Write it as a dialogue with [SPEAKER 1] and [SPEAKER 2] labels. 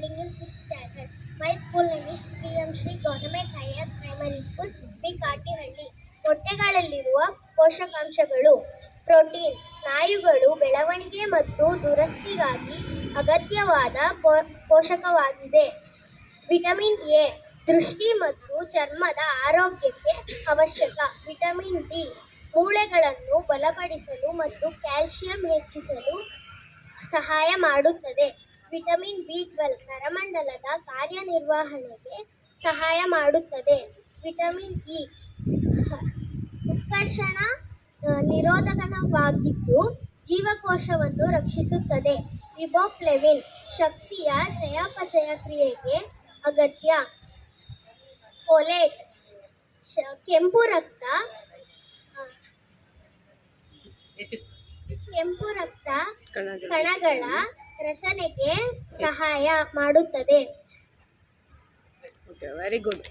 [SPEAKER 1] studying in 6th standard. My school name is PM Shri Government Higher Primary School, B. Katihalli. ಮೊಟ್ಟೆಗಳಲ್ಲಿರುವ ಪೋಷಕಾಂಶಗಳು. Protein ಸ್ನಾಯುಗಳು ಬೆಳವಣಿಗೆ ಮತ್ತು ದುರಸ್ತಿಗಾಗಿ ಅಗತ್ಯವಾದ ಪೋಷಕವಾಗಿದೆ. Vitamin A ದೃಷ್ಟಿ ಮತ್ತು ಚರ್ಮದ ಆರೋಗ್ಯಕ್ಕೆ ಅವಶ್ಯಕ. ವಿಟಮಿನ್ ಡಿ ಮೂಳೆಗಳನ್ನು ಬಲಪಡಿಸಲು ಮತ್ತು ಕ್ಯಾಲ್ಸಿಯಂ ಹೆಚ್ಚಿಸಲು ಸಹಾಯ ಮಾಡುತ್ತದೆ. ವಿಟಮಿನ್ ಬಿ12 ನರಮಂಡಲದ ಕಾರ್ಯನಿರ್ವಹಣೆಗೆ ಸಹಾಯ ಮಾಡುತ್ತದೆ. ವಿಟಮಿನ್ ಇ ಉತ್ಕರ್ಷಣ ನಿರೋಧಕವಾಗಿದ್ದು ಜೀವಕೋಶವನ್ನು ರಕ್ಷಿಸುತ್ತದೆ. ರಿಬೋಫ್ಲೆವಿನ್ ಶಕ್ತಿಯ ಚಯಾಪಚಯ ಕ್ರಿಯೆಗೆ ಅಗತ್ಯ. ಫೋಲೇಟ್ ಕೆಂಪು ರಕ್ತ ಕಣಗಳ ರಚನೆಗೆ ಸಹಾಯ ಮಾಡುತ್ತದೆ.
[SPEAKER 2] Okay, very good.